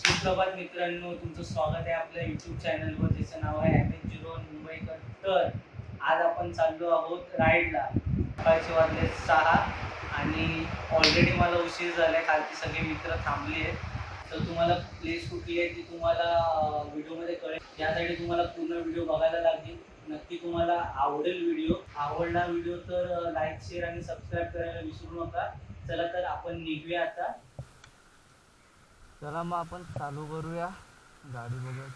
सुप्रभात मित्रांनो, तुमचं स्वागत आहे आपल्या यूट्यूब चॅनलवर, ज्याचं नाव आहे MH01 मुंबईकर. तर आज आपण चाललो आहोत राईडला. सकाळचे वाजले 6 आणि ऑलरेडी मला उशीर झाला आहे. खालचे सगळे मित्र थांबले आहेत. तर तुम्हाला प्लेस कुठली आहे ती तुम्हाला व्हिडिओमध्ये कळेल. यासाठी तुम्हाला पूर्ण व्हिडिओ बघायला लागेल. नक्की तुम्हाला आवडेल व्हिडिओ. आवडला व्हिडिओ तर लाईक, शेअर आणि सबस्क्राईब करायला विसरू नका. चला तर आपण निघूया आता. चला मग आपण चालू करूया गाडी बघत.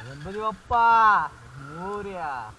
गणपती बाप्पा मोरया.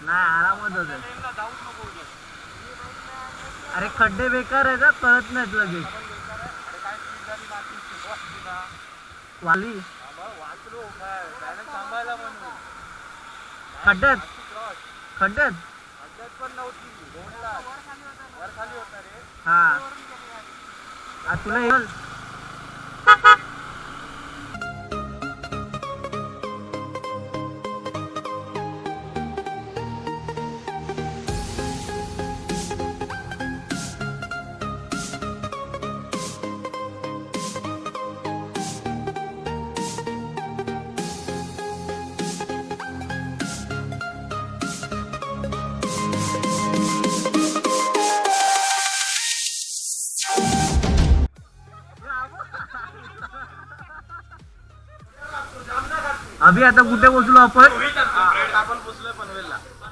नाही आरामातच आहे. अरे खड्डे बेकार आहे का, कळत नाहीत लगेच. वाली खड्ड्यात खड्ड्यात हा तुला येईल. अभि आता कुठे पोहोचलो आपण?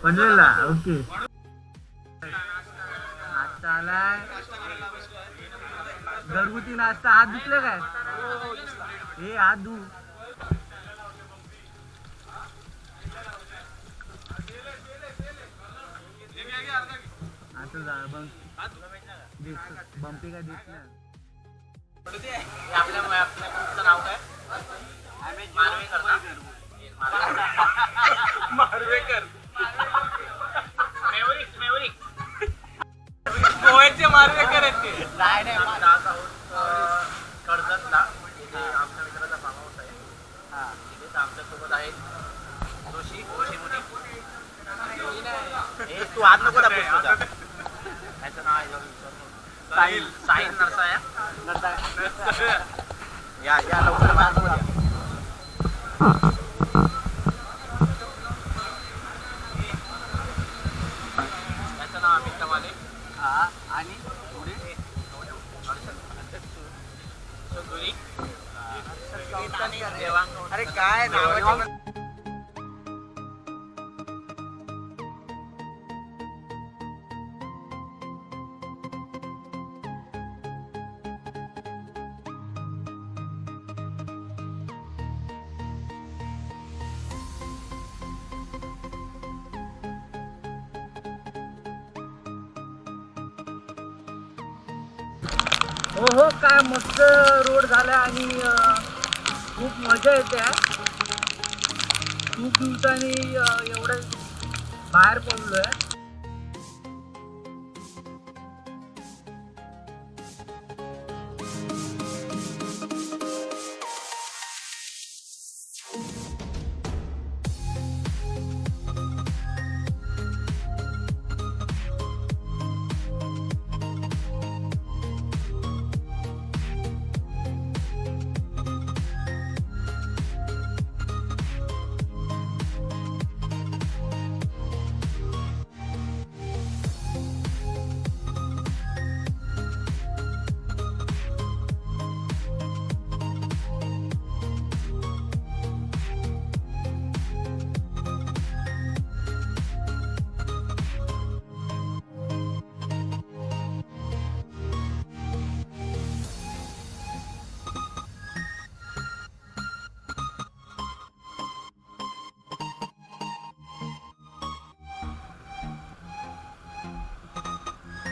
पनवेलला. ओके. नाश्ता आलाय, घरगुती नाश्ता. हात धुतले काय? हे हात धु. आता बंपी काय दिसलं. आपल्या ग्रुपचं नाव काय? मारवेकर. गोव्याचे मारवेकर आहेत ते. नाही जात आहोत कर्जतला. आमच्या मित्राचा फार्म हाऊस आहे. तिथे आमच्यासोबत आहेत जोशी मुनी. तू आज नको दाखवूस तुझा. त्याचं नाव आहे साहिल नरसाया. या लवकर माझ्यासोबत या. याचं नाव अमित टमाले. आणि अरे काय नाव. हो काय मस्त रोड झाला आणि खूप मजा येते. खूप दिवसांनी एवढं बाहेर पडलोय.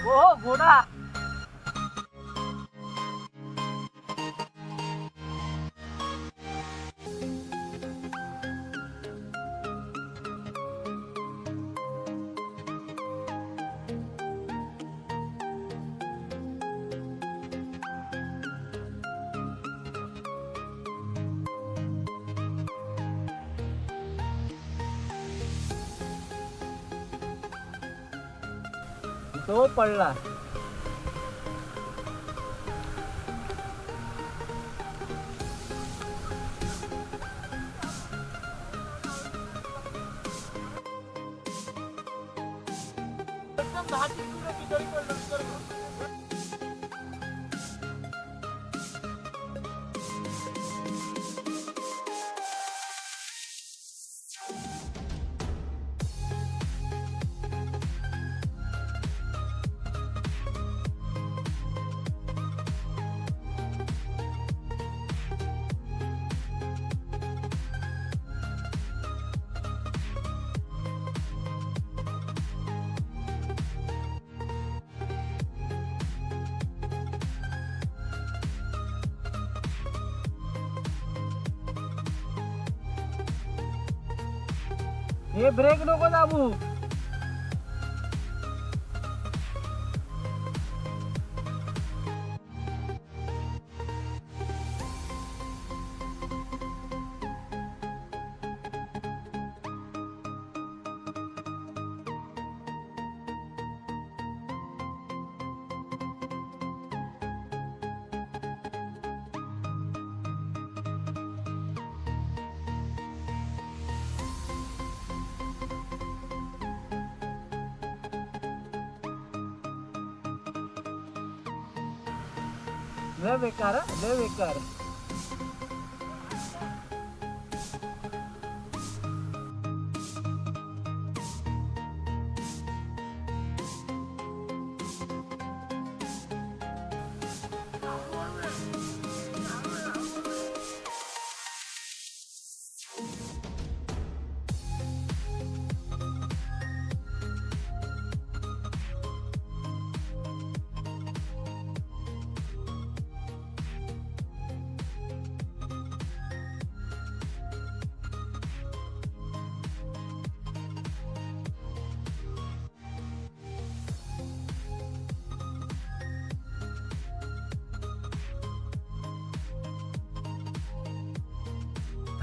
हो घोडा. तो पडला. हे ब्रेक नको दाबू. लय बेकार, लय बेकार.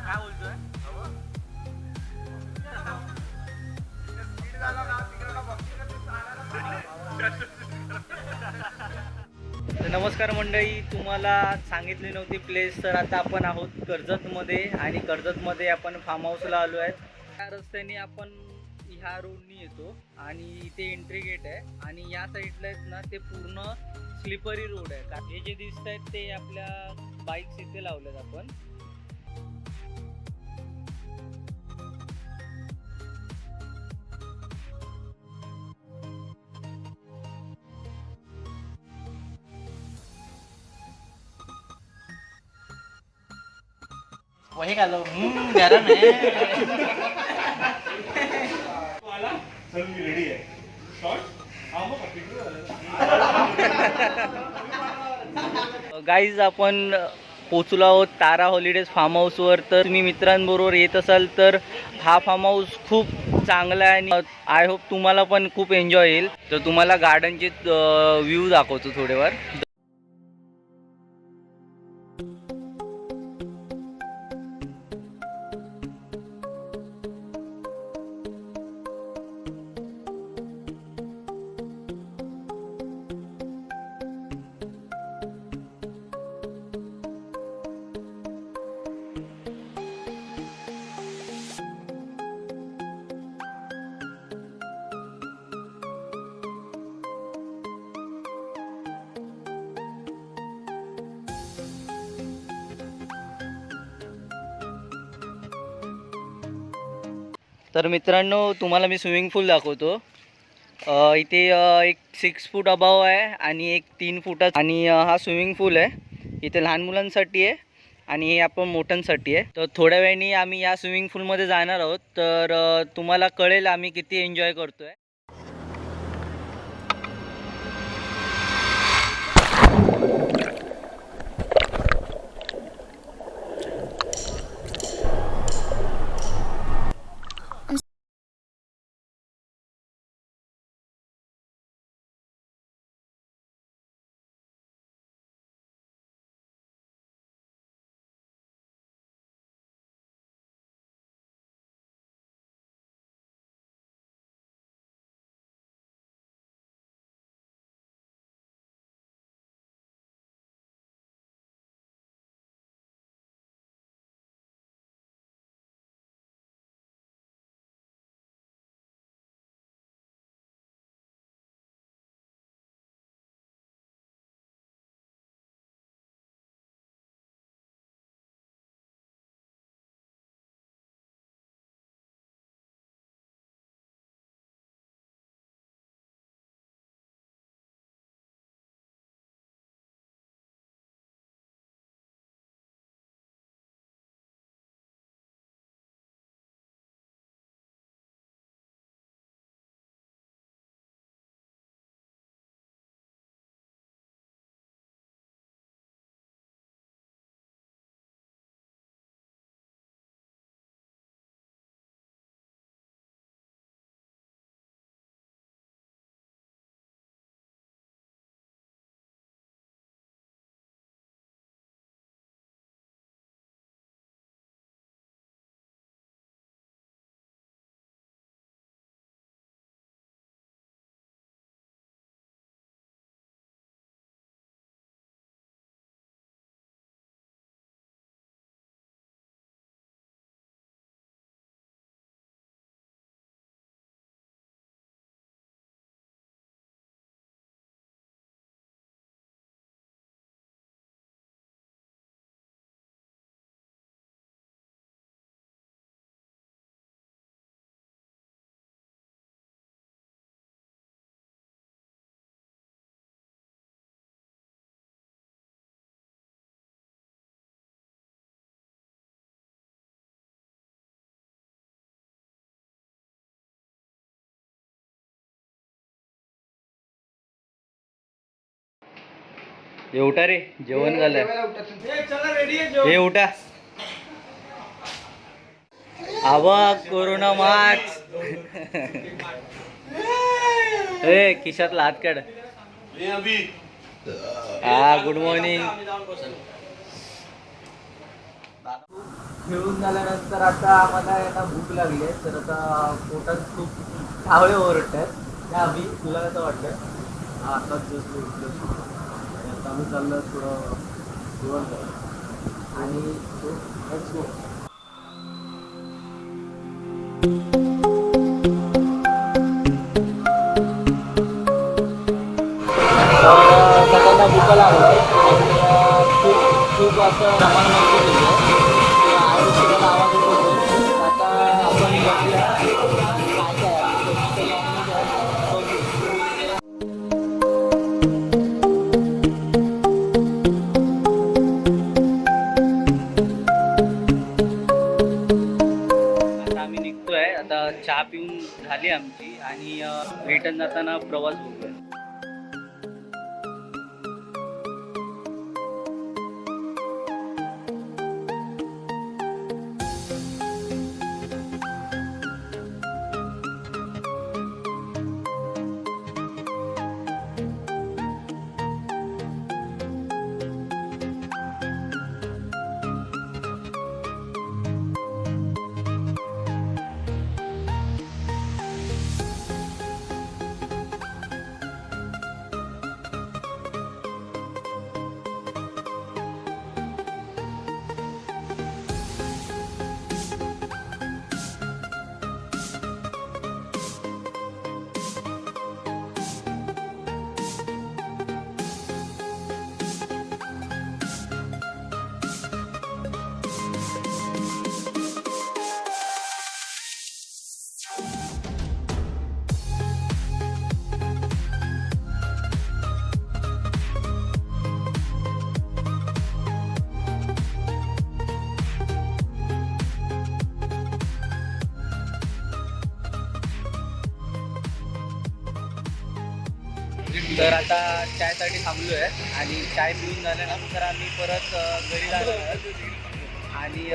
काय बोलतोय? नमस्कार मंडळी, तुम्हाला सांगितली नव्हती प्लेस, तर आता आपण आहोत कर्जतमध्ये आणि कर्जतमध्ये आपण फार्म हाऊसला आलो आहेत. त्या रस्त्याने आपण ह्या रोडनी येतो आणि इथे एंट्री गेट आहे आणि या साईडला आहेत ना ते पूर्ण स्लिपरी रोड आहे. हे जे दिसत आहेत ते आपल्या बाईक्स इथे लावल्यात आपण. वही का लो गरम है. रेडी आहे. गाईज आपण पोचलो आहोत तारा हॉलिडेज फार्म हाऊसवर. तर तुम्ही मित्रांबरोबर येत असाल तर हा फार्म हाऊस खूप चांगला आहे आणि आय होप तुम्हाला पण खूप एन्जॉय येईल. तर तुम्हाला गार्डनचे व्ह्यू दाखवतो थोडेफार. तर मित्रांनो तुम्हाला मी स्विमिंग पूल दाखवतो. इथे एक 6 फूट अबाव आहे आणि एक 3 फुटाचा आणि हा स्विमिंग पूल आहे. इथे लहान मुलांसाठी आहे आणि हे आपण मोठ्यांसाठी आहे. तर थोड्या वेळाने आम्ही या स्विमिंग पूलमध्ये जाणार आहोत. तर तुम्हाला कळेल आम्ही किती एन्जॉय करतोय. हे उठा रे, जेवण झालंय. हे उठा. आवा कोरोना मास्क. ए खिशातला हात काढ. हा गुड मॉर्निंग. खेळून झाल्यानंतर आता आम्हाला आता भूक लागली आहे, तर आता पोटात खूप कावळे ओरडतात. त्या अभि तुला कसं वाटतं? आताच जस्ट उठलो आणि आता आम्ही चाललो थोडं जेवण करायला आणि लेट्स गो. सगळ्यांना भूक लागलं आणि खूप खूप असं प्रमाण माहिती दिलं आयुष्याला आवाज येत होतो. आता आपण बघूया काय काय आता आम्ही निघतोय. आता चहा पिऊन झाली आमची आणि रिटर्न जाताना प्रवास बघूया. तर आता चायसाठी थांबलो आहे आणि चाय पिऊन झाल्यानंतर आम्ही परत घरी जाणार आहोत. आणि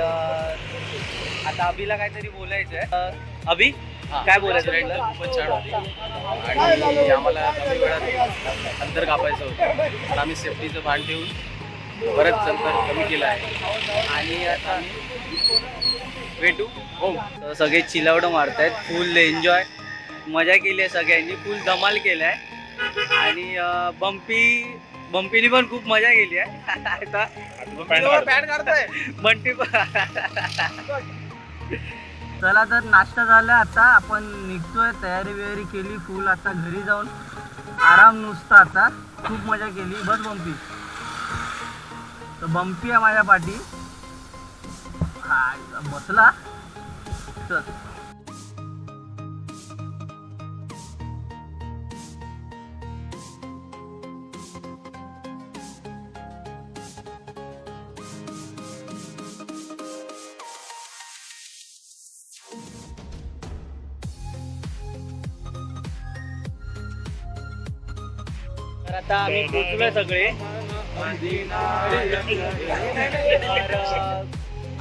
आता अभिला काहीतरी बोलायचं आहे. अभि काय बोलायचं? राईडला खूपच छान होती आणि आम्हाला कमी वेळात अंतर कापायचं होतं, पण आम्ही सेफ्टीचं भान ठेवून बरंच अंतर कमी केलं आहे. आणि आता भेटू हो. तर सगळे चिलावड मारतायत, फुल एन्जॉय मजा केली आहे सगळ्यांनी, फुल धमाल केलाय. आणि बंपीनी पण खूप मजा केली आहे. आता बंटी चला तर नाश्ता झाला, आता आपण निघतोय. तयारी वगैरे केली फुल. आता घरी जाऊन आराम नुसता. आता खूप मजा केली. बस बंपी. तर बंपी आहे माझ्या पाठी. हा बसला. चल तर आता आम्ही पोचलोय सगळे. तर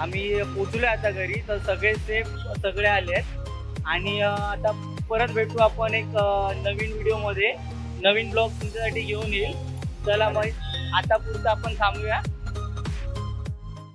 आम्ही पोचलोय आता घरी. तर सगळे सेफ सगळे आले आहेत. आणि आता परत भेटू आपण एक नवीन व्हिडिओमध्ये. नवीन ब्लॉग तुमच्यासाठी घेऊन येईल. चला मग आता पुढचं आपण थांबूया.